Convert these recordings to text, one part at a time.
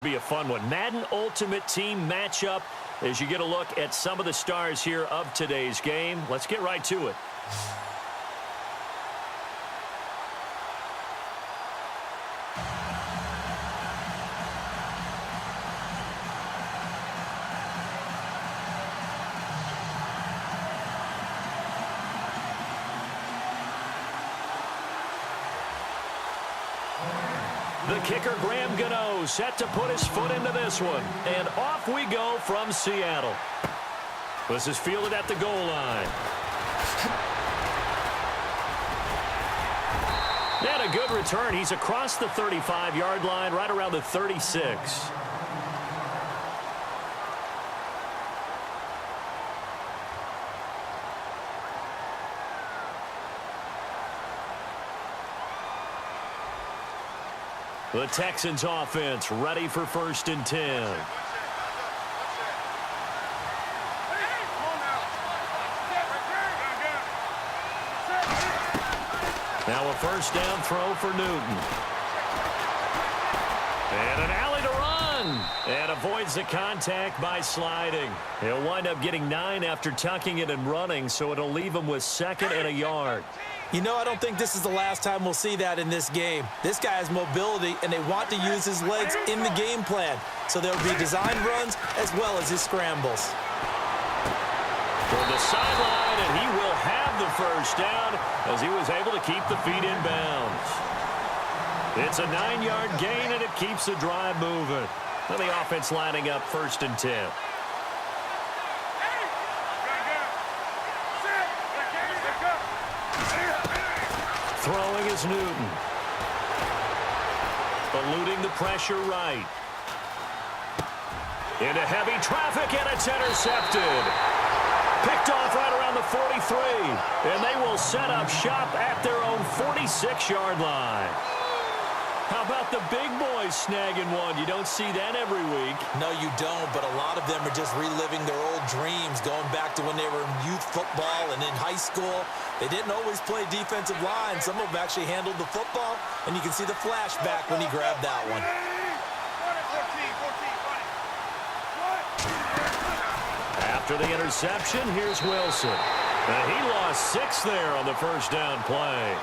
Be a fun one. Madden Ultimate Team matchup as you get a look at some of the stars here of today's game. Let's get right to it. The kicker, Graham Gano, set to put his foot into this one. And off we go from Seattle. This is fielded at the goal line. And a good return. He's across the 35-yard line, right around the 36. The Texans offense ready for 1st and 10. Now a 1st down throw for Newton. And an alley to run. And avoids the contact by sliding. He'll wind up getting 9 after tucking it and running, so it'll leave him with 2nd and a yard. You know, I don't think this is the last time we'll see that in this game. This guy has mobility, and they want to use his legs in the game plan. So there will be design runs as well as his scrambles. For the sideline, and he will have the 1st down as he was able to keep the feet in bounds. It's a 9-yard gain, and it keeps the drive moving. And the offense lining up 1st and 10. Throwing is Newton. Eluding the pressure right. Into heavy traffic, and it's intercepted. Picked off right around the 43. And they will set up shop at their own 46-yard line. How about the big boys snagging one? You don't see that every week. No, you don't, but a lot of them are just reliving their old dreams, going back to when they were in youth football and in high school. They didn't always play defensive line. Some of them actually handled the football, and you can see the flashback when he grabbed that one. After the interception, here's Wilson. And he lost 6 there on the 1st down play.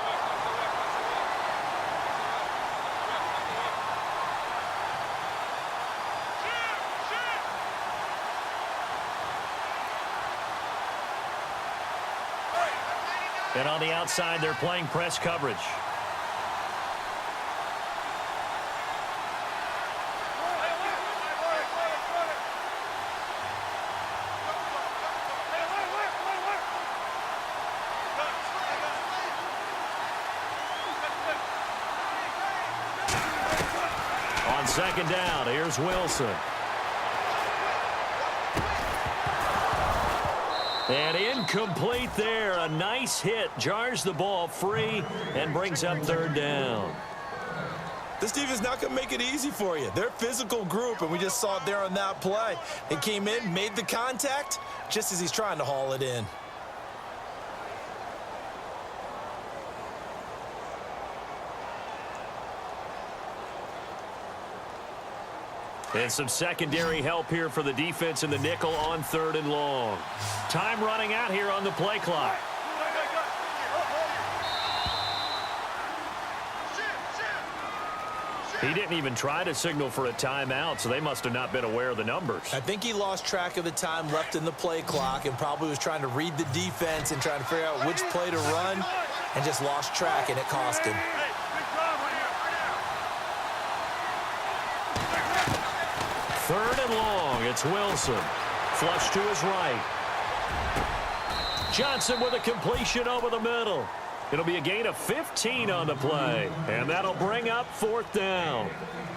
And on the outside, they're playing press coverage. On 2nd down, here's Wilson. And incomplete there. A nice hit. Jars the ball free and brings up 3rd down. This team is not going to make it easy for you. They're a physical group, and we just saw it there on that play. They came in, made the contact, just as he's trying to haul it in. And some secondary help here for the defense in the nickel on 3rd and long. Time running out here on the play clock. He didn't even try to signal for a timeout, so they must have not been aware of the numbers. I think he lost track of the time left in the play clock and probably was trying to read the defense and trying to figure out which play to run and just lost track, and it cost him. 3rd and long, it's Wilson. Flush to his right. Johnson with a completion over the middle. It'll be a gain of 15 on the play, and that'll bring up 4th down.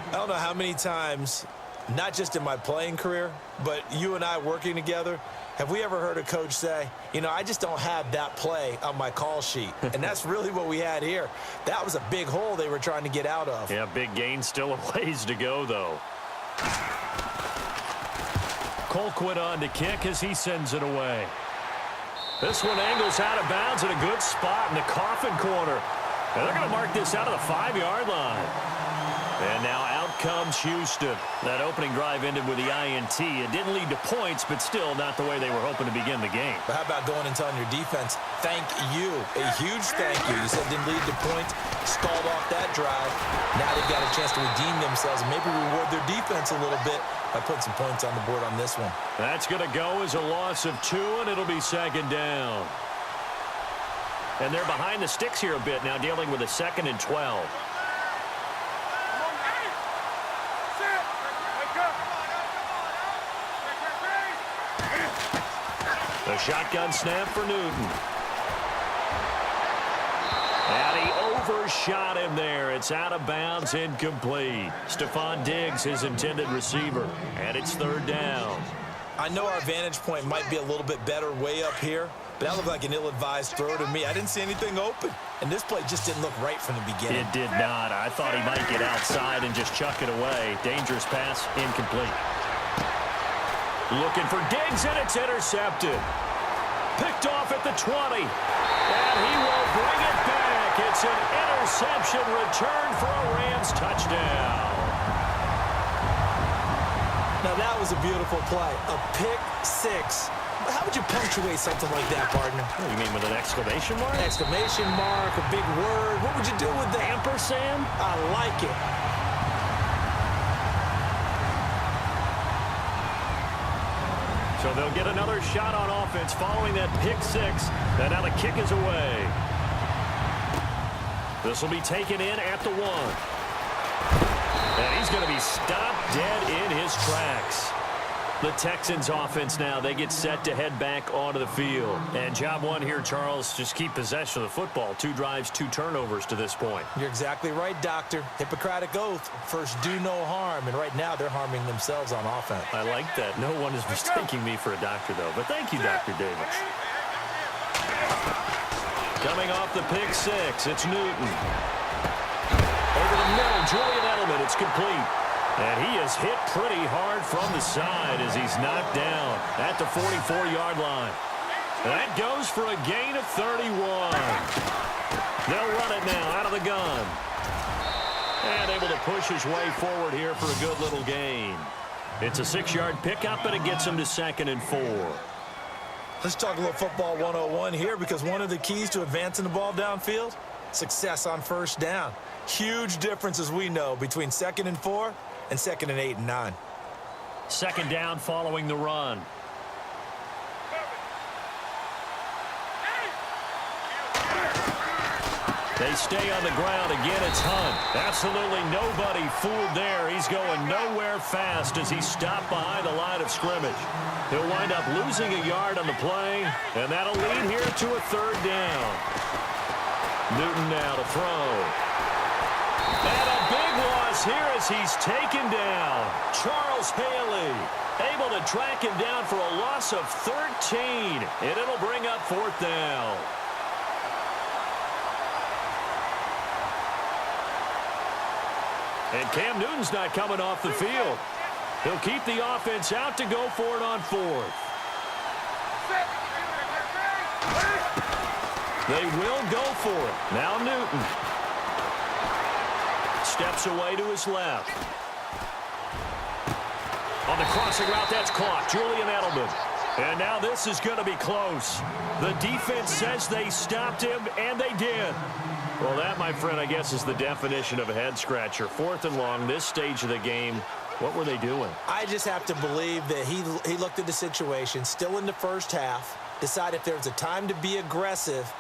I don't know how many times, not just in my playing career, but you and I working together, have we ever heard a coach say, you know, I just don't have that play on my call sheet. And that's really what we had here. That was a big hole they were trying to get out of. Yeah, big gain, still a ways to go, though. Colquitt on to kick as he sends it away. This one angles out of bounds in a good spot in the coffin corner. And they're going to mark this out of the 5-yard line. And now out comes Houston. That opening drive ended with the INT. It didn't lead to points, but still not the way they were hoping to begin the game. But how about going and telling your defense, thank you, a huge thank you. You said didn't lead to points, stalled off that drive. Now they've got a chance to redeem themselves and maybe reward their defense a little bit by putting some points on the board on this one. That's going to go as a loss of 2, and it'll be second down. And they're behind the sticks here a bit now, dealing with a 2nd and 12. The shotgun snap for Newton. And he overshot him there. It's out of bounds, incomplete. Stephon Diggs, his intended receiver. And it's 3rd down. I know our vantage point might be a little bit better way up here, but that looked like an ill-advised throw to me. I didn't see anything open. And this play just didn't look right from the beginning. It did not. I thought he might get outside and just chuck it away. Dangerous pass, incomplete. Looking for Diggs, and it's intercepted. Picked off at the 20. And he will bring it back. It's an interception return for a Rams touchdown. Now, that was a beautiful play. A pick 6. How would you punctuate something like that, partner? What do you mean, with an exclamation mark? Exclamation mark, a big word. What would you do with that? Ampersand? I like it. So they'll get another shot on offense following that pick 6. And now the kick is away. This will be taken in at the 1. And he's going to be stopped dead in his tracks. The Texans offense now, they get set to head back onto the field. And job 1 here, Charles, just keep possession of the football. 2 drives, 2 turnovers to this point. You're exactly right, Doctor. Hippocratic oath. First, do no harm. And right now, they're harming themselves on offense. I like that. No one is mistaking me for a doctor, though. But thank you, Dr. Davis. Coming off the pick 6, it's Newton. Over the middle, Julian Edelman. It's complete. And he is hit pretty hard from the side as he's knocked down at the 44-yard line. That goes for a gain of 31. They'll run it now out of the gun. And able to push his way forward here for a good little gain. It's a 6-yard pickup, and it gets him to 2nd and 4. Let's talk a little football 101 here, because one of the keys to advancing the ball downfield, success on first down. Huge difference, as we know, between 2nd and 4 and 2nd and 8 and 9. 2nd down following the run. They stay on the ground. Again, it's Hunt. Absolutely nobody fooled there. He's going nowhere fast as he's stopped behind the line of scrimmage. He'll wind up losing a yard on the play, and that'll lead here to a 3rd down. Newton now to throw. And a big loss here as he's taken down. Charles Haley able to track him down for a loss of 13, and it'll bring up 4th down. And Cam Newton's not coming off the field. He'll keep the offense out to go for it on 4th. They will go for it. Now Newton steps away to his left. On the crossing route, that's caught. Julian Edelman. And now this is going to be close. The defense says they stopped him, and they did. Well, that, my friend, I guess is the definition of a head-scratcher. 4th and long, this stage of the game. What were they doing? I just have to believe that he looked at the situation, still in the first half, decided if there was a time to be aggressive,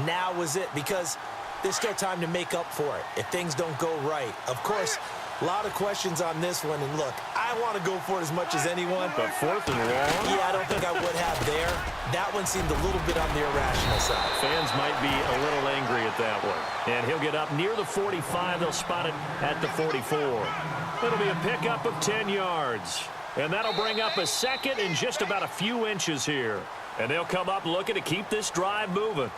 now was it, because there's still time to make up for it if things don't go right. Of course, a lot of questions on this one, and look, I want to go for it as much as anyone. But 4th and long? Yeah, I don't think I would have there. That one seemed a little bit on the irrational side. Fans might be a little angry at that one. And he'll get up near the 45. They'll spot it at the 44. It'll be a pickup of 10 yards. And that'll bring up a 2nd and just about a few inches here. And they'll come up looking to keep this drive moving.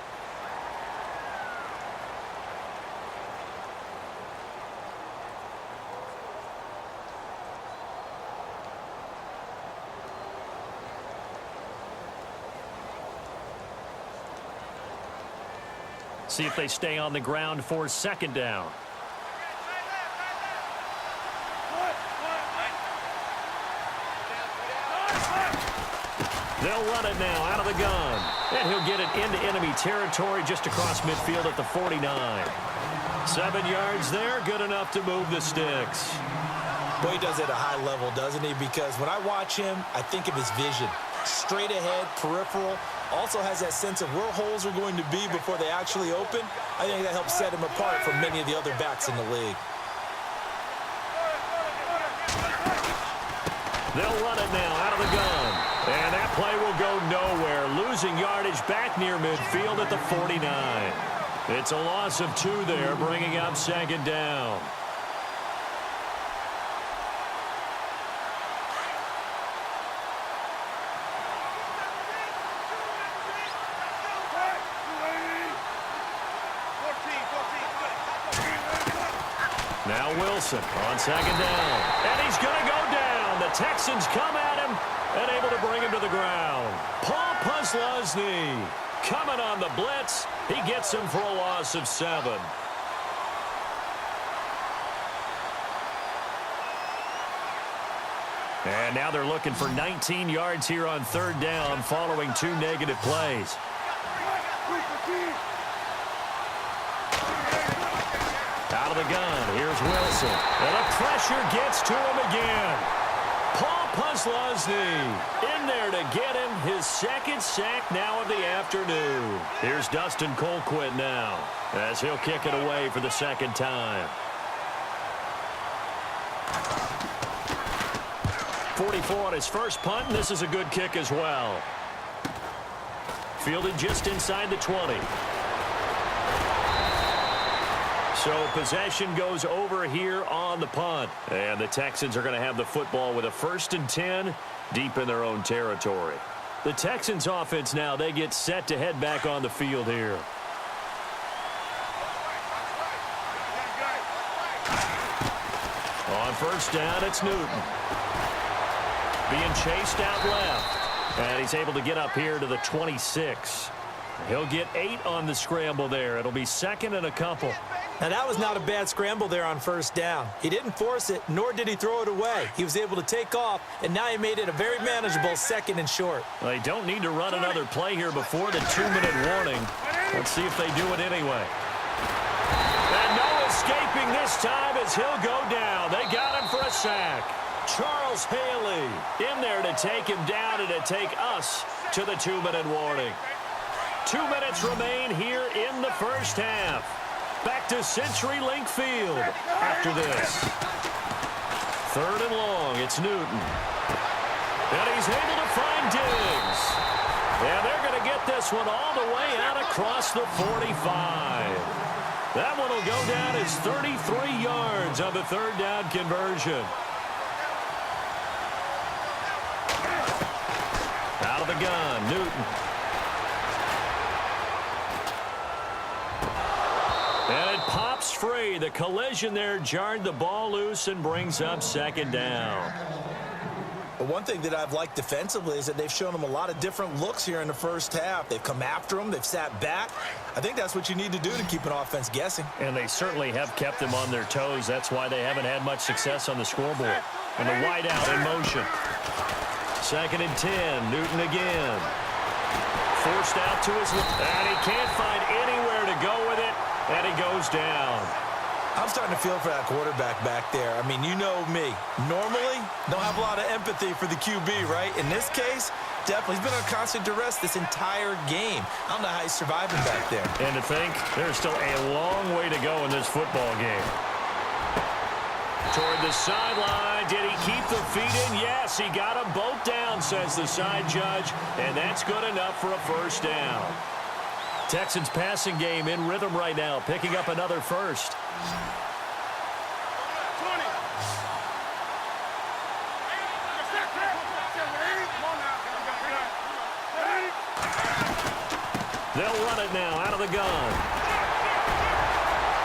See if they stay on the ground for 2nd down. They'll run it now out of the gun. And he'll get it into enemy territory just across midfield at the 49. 7 yards there, good enough to move the sticks. Boy, he does it at a high level, doesn't he? Because when I watch him, I think of his vision. Straight ahead, peripheral. Also has that sense of where holes are going to be before they actually open. I think that helps set him apart from many of the other backs in the league. They'll run it now out of the gun. And that play will go nowhere. Losing yardage back near midfield at the 49. It's a loss of 2 there, bringing up second down. Now Wilson on second down. And he's going to go down. The Texans come at him and able to bring him to the ground. Paul Posluszny coming on the blitz. He gets him for a loss of 7. And now they're looking for 19 yards here on third down following 2 negative plays. Out of the gun, here's Wilson. And the pressure gets to him again. Paul Posluszny in there to get him his second sack now of the afternoon. Here's Dustin Colquitt now as he'll kick it away for the second time. 44 on his first punt, and this is a good kick as well. Fielded just inside the 20. So possession goes over here on the punt. And the Texans are going to have the football with a 1st and 10 deep in their own territory. The Texans offense now, they get set to head back on the field here. On first down, it's Newton. Being chased out left. And he's able to get up here to the 26. He'll get 8 on the scramble there. It'll be 2nd and a couple. Now, that was not a bad scramble there on first down. He didn't force it, nor did he throw it away. He was able to take off, and now he made it a very manageable 2nd and short. They don't need to run another play here before the 2-minute warning. Let's see if they do it anyway. And no escaping this time as he'll go down. They got him for a sack. Charles Haley in there to take him down and to take us to the 2-minute warning. 2 minutes remain here in the first half. Back to CenturyLink Field after this. 3rd and long, it's Newton. And he's able to find Diggs. And they're going to get this one all the way out across the 45. That one will go down as 33 yards on the 3rd down conversion. Out of the gun, Newton. And it pops free. The collision there jarred the ball loose and brings up second down. But one thing that I've liked defensively is that they've shown them a lot of different looks here in the first half. They've come after them. They've sat back. I think that's what you need to do to keep an offense guessing. And they certainly have kept them on their toes. That's why they haven't had much success on the scoreboard. And the wide out in motion. 2nd and 10. Newton again. Forced out to his left. And he can't find anywhere to go with it. And he goes down. I'm starting to feel for that quarterback back there. I mean, you know me. Normally, don't have a lot of empathy for the QB, right? In this case, definitely. He's been on constant duress this entire game. I don't know how he's surviving back there. And to think, there's still a long way to go in this football game. Toward the sideline. Did he keep the feet in? Yes, he got them both down, says the side judge. And that's good enough for a first down. Texans passing game in rhythm right now, picking up another first. They'll run it now out of the gun.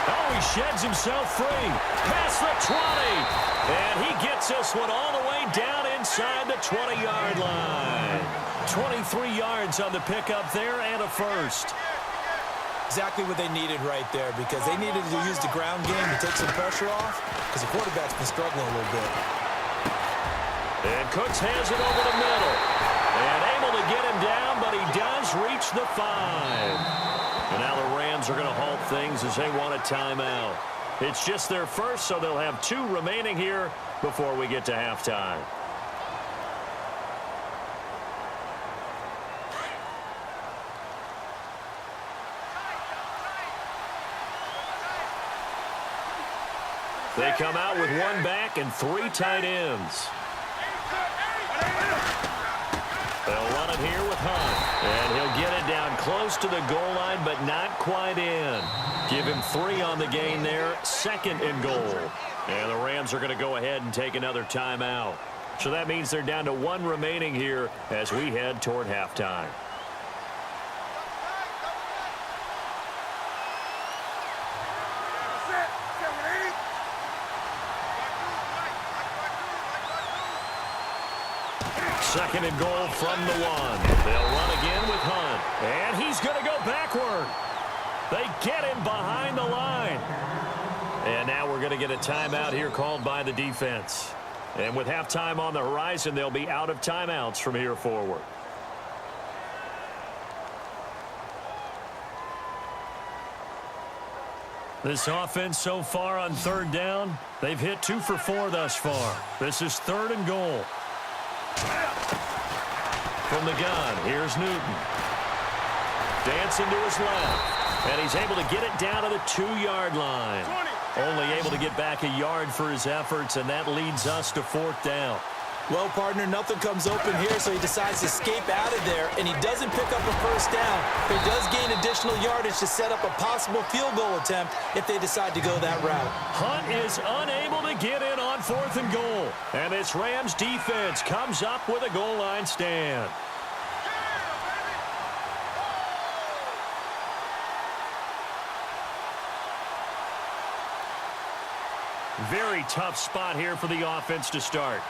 Oh, he sheds himself free. Past the 20. And he gets this one all the way down inside the 20-yard line. 23 yards on the pickup there and a first. Exactly what they needed right there, because they needed to use the ground game to take some pressure off, because the quarterback's been struggling a little bit. And Cooks has it over the middle. And able to get him down, but he does reach the 5. And now the Rams are going to halt things as they want a timeout. It's just their first, so they'll have 2 remaining here before we get to halftime. They come out with 1 back and 3 tight ends. They'll run it here with Hunt. And he'll get it down close to the goal line, but not quite in. Give him 3 on the gain there. 2nd and goal. And the Rams are going to go ahead and take another timeout. So that means they're down to 1 remaining here as we head toward halftime. Second and goal from the 1. They'll run again with Hunt. And he's going to go backward. They get him behind the line. And now we're going to get a timeout here called by the defense. And with halftime on the horizon, they'll be out of timeouts from here forward. This offense so far on 3rd down, they've hit 2 for 4 thus far. This is 3rd and goal. From the gun, here's Newton. Dancing to his left. And he's able to get it down to the 2-yard line. Only able to get back a yard for his efforts, and that leads us to 4th down. Well, partner, nothing comes open here, so he decides to escape out of there, and he doesn't pick up a 1st down, but he does gain additional yardage to set up a possible field goal attempt if they decide to go that route. Hunt is unable to get in on 4th and goal, and this Rams defense comes up with a goal line stand. Very tough spot here for the offense to start.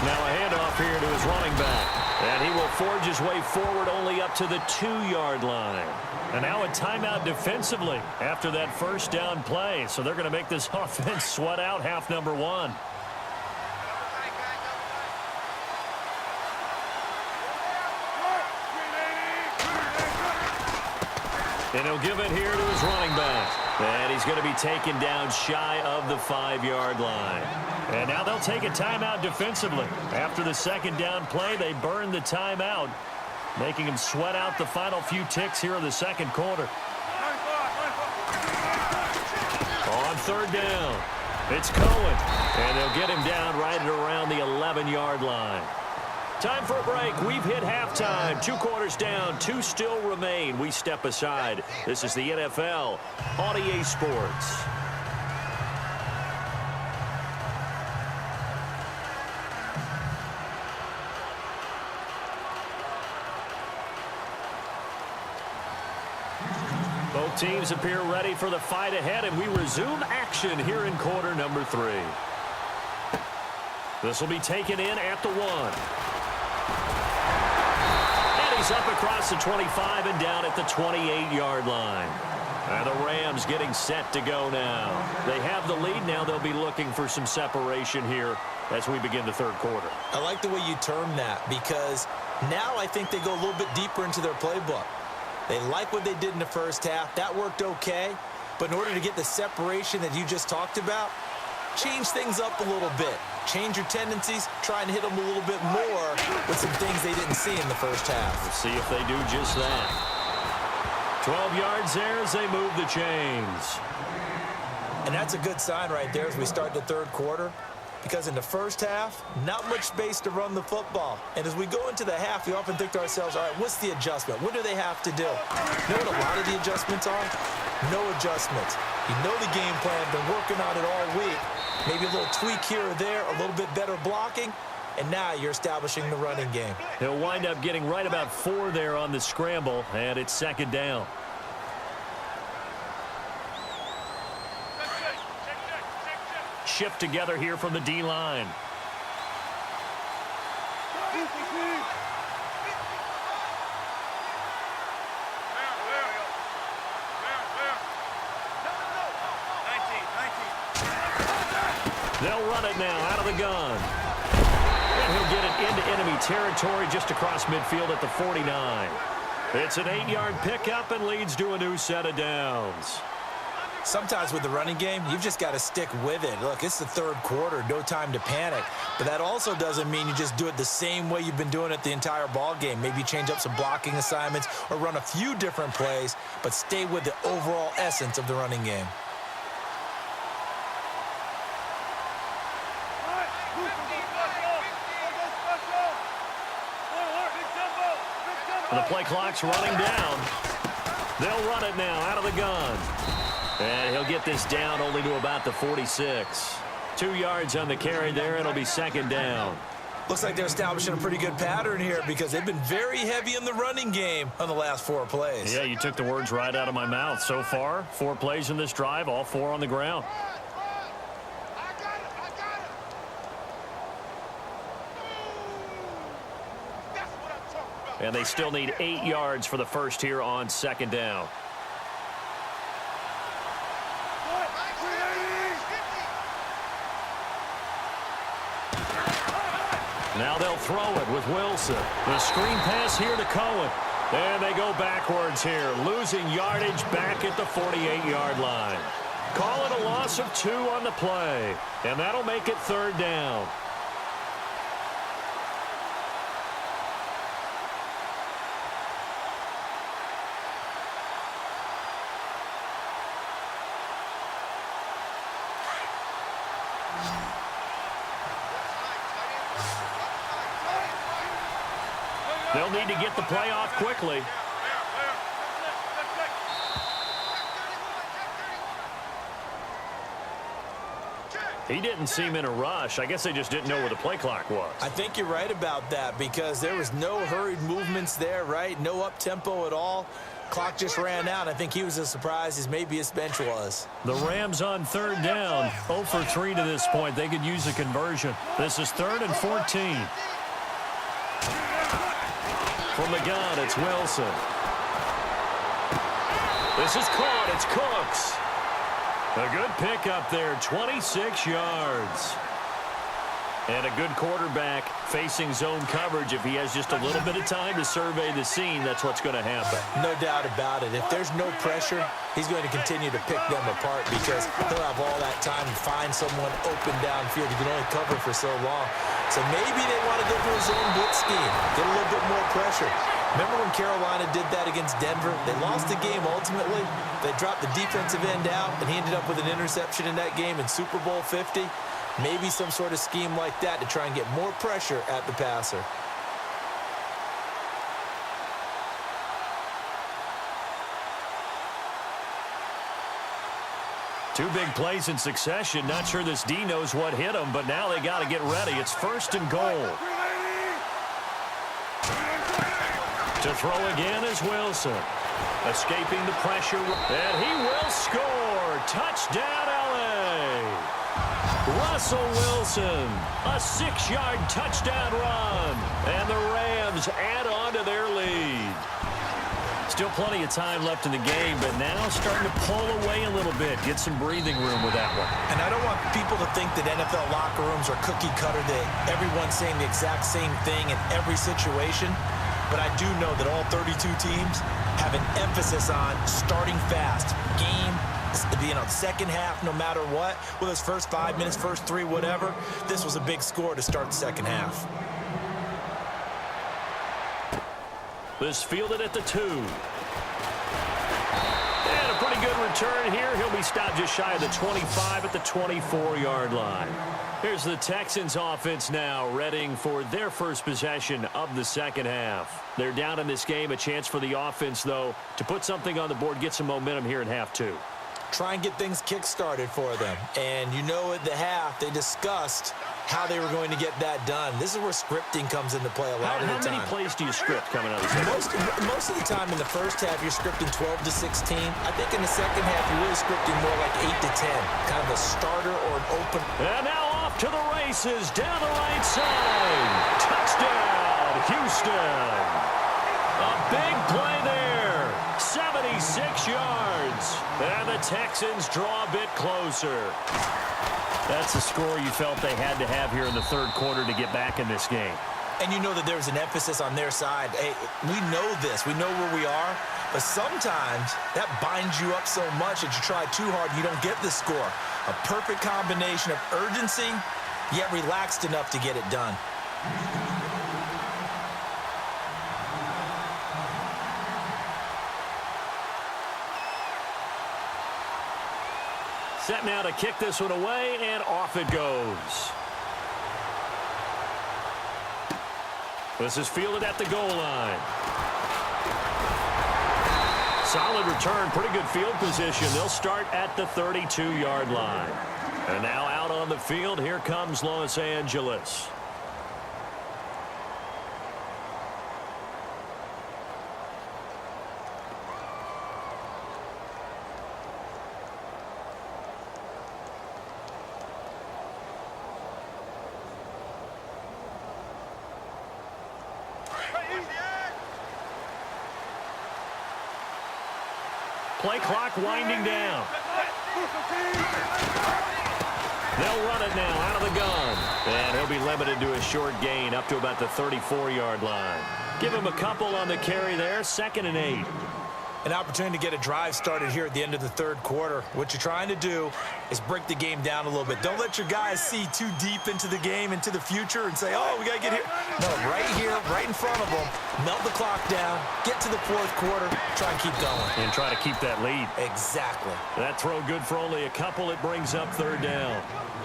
Now a handoff here to his running back. And he will forge his way forward only up to the 2-yard line. And now a timeout defensively after that 1st down play. So they're going to make this offense sweat out half number 1. And he'll give it here to his running back. And he's going to be taken down shy of the 5-yard line. And now they'll take a timeout defensively. After the 2nd down play, they burn the timeout, making him sweat out the final few ticks here in the 2nd quarter. On 3rd down, it's Cohen. And they'll get him down right at around the 11-yard line. Time for a break. We've hit halftime. 2 quarters down. 2 still remain. We step aside. This is the NFL on EA Sports. Both teams appear ready for the fight ahead, and we resume action here in quarter number 3. This will be taken in at the 1. He's up across the 25 and down at the 28-yard line. And the Rams getting set to go now. They have the lead now. They'll be looking for some separation here as we begin the 3rd quarter. I like the way you term that, because now I think they go a little bit deeper into their playbook. They like what they did in the 1st half. That worked okay. But in order to get the separation that you just talked about, change things up a little bit. Change your tendencies, try and hit them a little bit more with some things they didn't see in the 1st half. Let's see if they do just that. 12 yards there as they move the chains. And that's a good sign right there as we start the 3rd quarter, because in the 1st half, not much space to run the football. And as we go into the half, we often think to ourselves, all right, what's the adjustment? What do they have to do? You know what a lot of the adjustments are? No adjustments. You know the game plan, been working on it all week. Maybe a little tweak here or there, a little bit better blocking, and now you're establishing the running game. He'll wind up getting right about 4 there on the scramble, and it's 2nd down. Shift together here from the D-line. They'll run it now out of the gun. And he'll get it into enemy territory just across midfield at the 49. It's an 8-yard pickup and leads to a new set of downs. Sometimes with the running game, you've just got to stick with it. Look, it's the third quarter, no time to panic. But that also doesn't mean you just do it the same way you've been doing it the entire ball game. Maybe change up some blocking assignments or run a few different plays, but stay with the overall essence of the running game. The play clock's running down. They'll run it now out of the gun. And he'll get this down only to about the 46. 2 yards on the carry there. It'll be second down. Looks like they're establishing a pretty good pattern here because they've been very heavy in the running game on the last 4 plays. Yeah, you took the words right out of my mouth. So far, 4 plays in this drive, all 4 on the ground. And they still need 8 yards for the first here on second down. Now they'll throw it with Wilson. The screen pass here to Cohen. And they go backwards here, losing yardage back at the 48-yard line. Call it a loss of 2 on the play. And that'll make it third down. They'll need to get the play off quickly. He didn't seem in a rush. I guess they just didn't know where the play clock was. I think you're right about that because there was no hurried movements there, right? No up-tempo at all. Clock just ran out. I think he was as surprised as maybe his bench was. The Rams on third down. 0 for 3 to this point. They could use a conversion. This is 3rd and 14. From the gun, it's Wilson. This is caught. It's Cooks. A good pickup there, 26 yards. And a good quarterback facing zone coverage. If he has just a little bit of time to survey the scene, that's what's going to happen. No doubt about it. If there's no pressure, he's going to continue to pick them apart because he'll have all that time to find someone open downfield. He can only cover for so long. So maybe they want to go to a zone blitz scheme, get a little bit more pressure. Remember when Carolina did that against Denver? They lost the game ultimately. They dropped the defensive end out, and he ended up with an interception in that game in Super Bowl 50. Maybe some sort of scheme like that to try and get more pressure at the passer. Two big plays in succession. Not sure this D knows what hit him, but now they got to get ready. It's 1st and goal. To throw again is Wilson. Escaping the pressure, and he will score. Touchdown, L.A. Russell Wilson, a 6-yard touchdown run, and the Rams add on to their lead. Still plenty of time left in the game, but now starting to pull away a little bit, get some breathing room with that one. And I don't want people to think that NFL locker rooms are cookie cutter, that everyone's saying the exact same thing in every situation. But I do know that all 32 teams have an emphasis on starting fast. Second half, no matter what, whether it's first 5 minutes, first 3, whatever, this was a big score to start the second half. This fielded at the 2. And a pretty good return here. He'll be stopped just shy of the 25 at the 24-yard line. Here's the Texans offense now, readying for their first possession of the second half. They're down in this game. A chance for the offense, though, to put something on the board, get some momentum here in half 2. Try and get things kick-started for them. And you know at the half, they discussed how they were going to get that done. This is where scripting comes into play a lot of the time. How many plays do you script coming out of the second? Most of the time in the first half, you're scripting 12 to 16. I think in the second half, you're really scripting more like 8 to 10. Kind of a starter or an open. And now off to the races, down the right side. Touchdown, Houston. A big play there. 76 yards. And the Texans draw a bit closer. That's the score you felt they had to have here in the third quarter to get back in this game. And you know that there's an emphasis on their side. Hey, we know this. We know where we are. But sometimes that binds you up so much that you try too hard, you don't get the score. A perfect combination of urgency, yet relaxed enough to get it done. Set now to kick this one away, and off it goes. This is fielded at the goal line. Solid return, pretty good field position. They'll start at the 32-yard line. And now out on the field, here comes Los Angeles. Play clock winding down. They'll run it now out of the gun. And he'll be limited to a short gain up to about the 34-yard line. Give him a couple on the carry there. 2nd and 8. An opportunity to get a drive started here at the end of the third quarter. What you're trying to do is break the game down a little bit. Don't let your guys see too deep into the game, into the future, and say, oh, we got to get here. No, right here, right in front of them. Melt the clock down, get to the fourth quarter, try and keep going. And try to keep that lead. Exactly. That throw good for only a couple. It brings up 3rd down.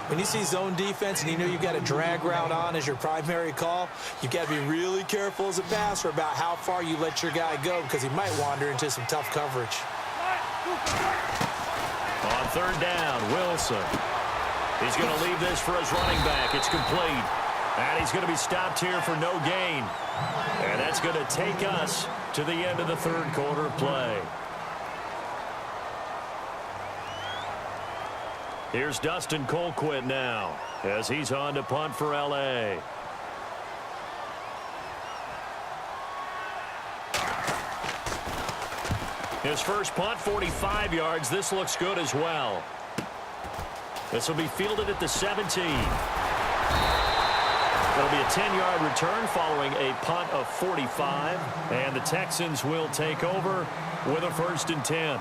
When you see zone defense and you know you've got a drag route on as your primary call, you've got to be really careful as a passer about how far you let your guy go because he might wander into some tough coverage. On 3rd down, Wilson. He's going to leave this for his running back. It's complete. And he's going to be stopped here for no gain. And that's going to take us to the end of the third quarter play. Here's Dustin Colquitt now as he's on to punt for L.A. His first punt, 45 yards. This looks good as well. This will be fielded at the 17. It'll be a 10-yard return following a punt of 45. And the Texans will take over with a 1st and 10.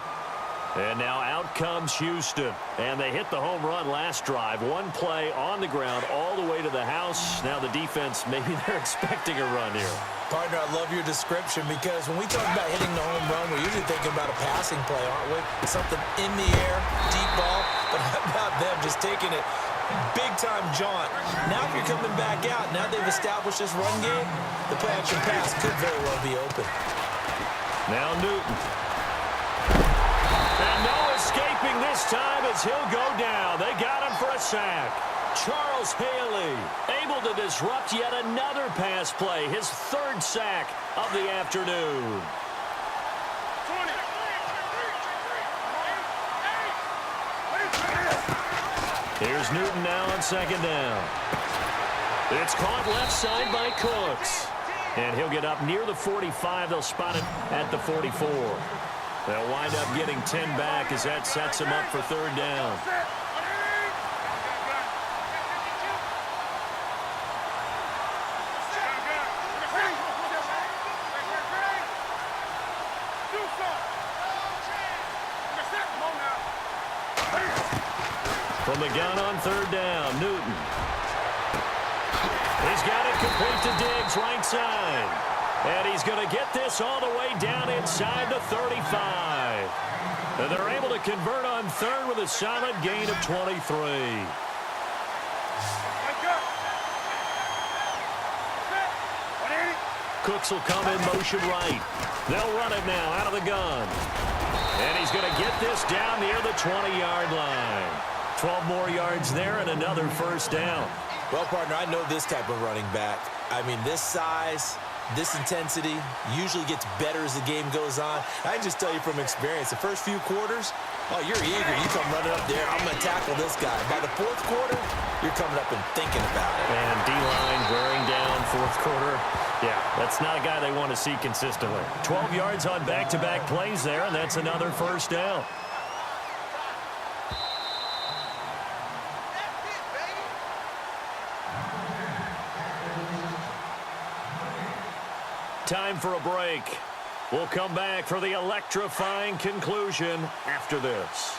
And now out comes Houston. And they hit the home run last drive. One play on the ground all the way to the house. Now the defense, maybe they're expecting a run here. Partner, I love your description because when we talk about hitting the home run, we're usually thinking about a passing play, aren't we? Something in the air, deep ball. But how about them just taking it big-time jaunt? Now if you're coming back out, now they've established this run game, the play-action pass could very well be open. Now Newton. And no escaping this time as he'll go down. They got him for a sack. Charles Haley able to disrupt yet another pass play. His 3rd sack of the afternoon. Here's Newton now on 2nd down. It's caught left side by Cooks. And he'll get up near the 45. They'll spot it at the 44. They'll wind up getting 10 back as that sets him up for 3rd down. From the gun on 3rd down, Newton. He's got it complete to Diggs, right side. And he's going to get this all the way down inside the 35. And they're able to convert on 3rd with a solid gain of 23. Cooks will come in motion right. They'll run it now out of the gun. And he's going to get this down near the 20-yard line. 12 more yards there and another 1st down. Well, partner, I know this type of running back. I mean, this size, this intensity usually gets better as the game goes on. I can just tell you from experience, the first few quarters, oh, you're eager. You come running up there, I'm going to tackle this guy. By the fourth quarter, you're coming up and thinking about it. And D-line wearing down fourth quarter. Yeah, that's not a guy they want to see consistently. 12 yards on back-to-back plays there, and that's another first down. Time for a break. We'll come back for the electrifying conclusion after this.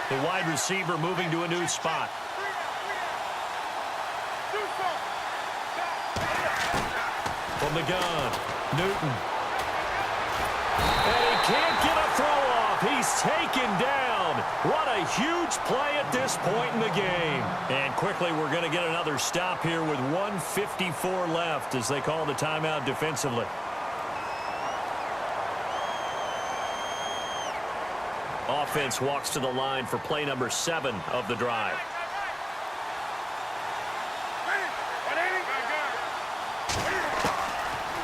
The wide receiver moving to a new spot. From the gun, Newton. And he can't get a throw off. He's taken down. What a huge play at this point in the game. And quickly, we're going to get another stop here with 1:54 left as they call the timeout defensively. Offense walks to the line for play number 7 of the drive.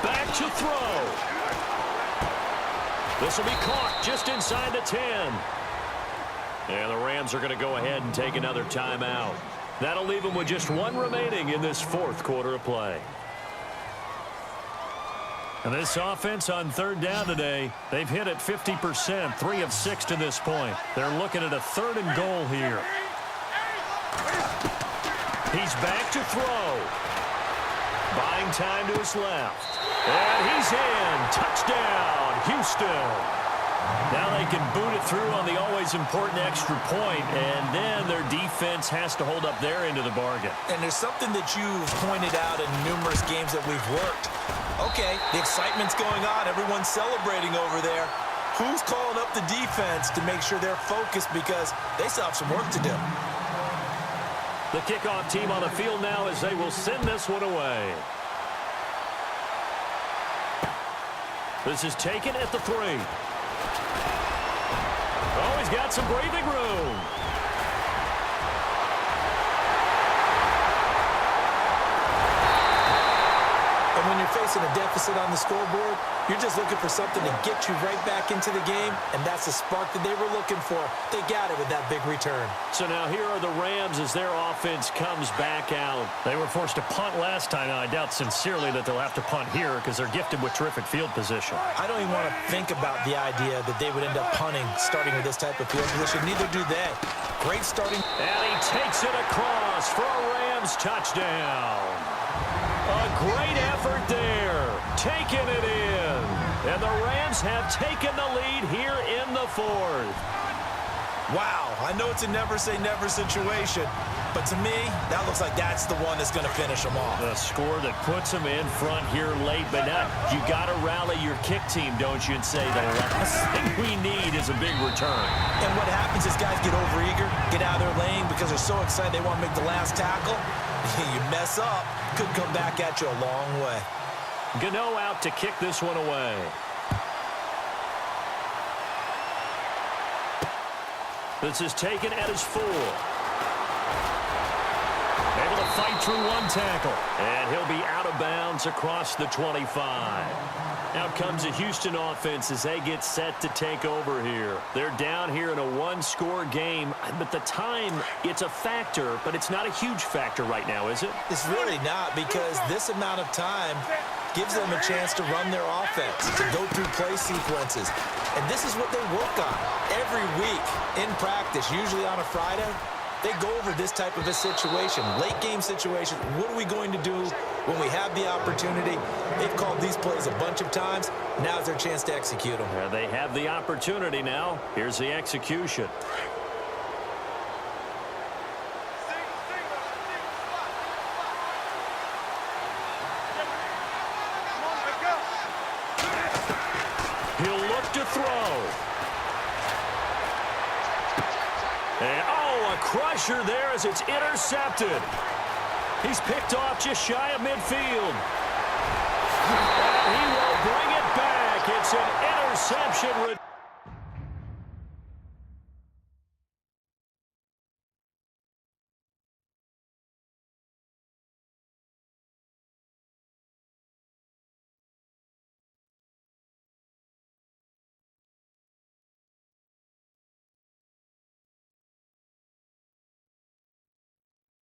Back to throw. This will be caught just inside the 10. And the Rams are going to go ahead and take another timeout. That'll leave them with just 1 remaining in this fourth quarter of play. And this offense on third down today, they've hit it 50%, 3 of 6 to this point. They're looking at a 3rd and goal here. He's back to throw. Buying time to his left. And he's in. Touchdown, Houston. Now they can boot it through on the always important extra point, and then their defense has to hold up their end of the bargain. And there's something that you've pointed out in numerous games that we've worked. Okay, the excitement's going on. Everyone's celebrating over there. Who's calling up the defense to make sure they're focused because they still have some work to do? The kickoff team on the field now as they will send this one away. This is taken at the 3. Oh, he's got some breathing room. And when you're facing a deficit on the scoreboard, you're just looking for something to get you right back into the game, and that's the spark that they were looking for. They got it with that big return. So now here are the Rams as their offense comes back out. They were forced to punt last time. Now, I doubt sincerely that they'll have to punt here because they're gifted with terrific field position. I don't even want to think about the idea that they would end up punting starting with this type of field position. Neither do they. Great starting. And he takes it across for a Rams touchdown. A great effort there, taking it in. And the Rams have taken the lead here in the 4th. Wow, I know it's a never-say-never situation, but to me, that looks like that's the one that's going to finish them off. A score that puts them in front here late, but now you got to rally your kick team, don't you, and say the last thing we need is a big return. And what happens is guys get overeager, get out of their lane because they're so excited they want to make the last tackle. You mess up, could come back at you a long way. Gano out to kick this one away. This is taken at his 4. Able to fight through one tackle. And he'll be out of bounds across the 25. Out comes the Houston offense as they get set to take over here. They're down here in a 1-score game, but the time, it's a factor, but it's not a huge factor right now, is it? It's really not, because this amount of time gives them a chance to run their offense, to go through play sequences. And this is what they work on every week in practice, usually on a Friday. They go over this type of a situation, late game situation. What are we going to do when we have the opportunity? They've called these plays a bunch of times. Now's their chance to execute them. Yeah, they have the opportunity now. Here's the execution. He'll look to throw. And, oh, a crusher there as it's intercepted. He's picked off just shy of midfield. And he will bring it back. It's an interception.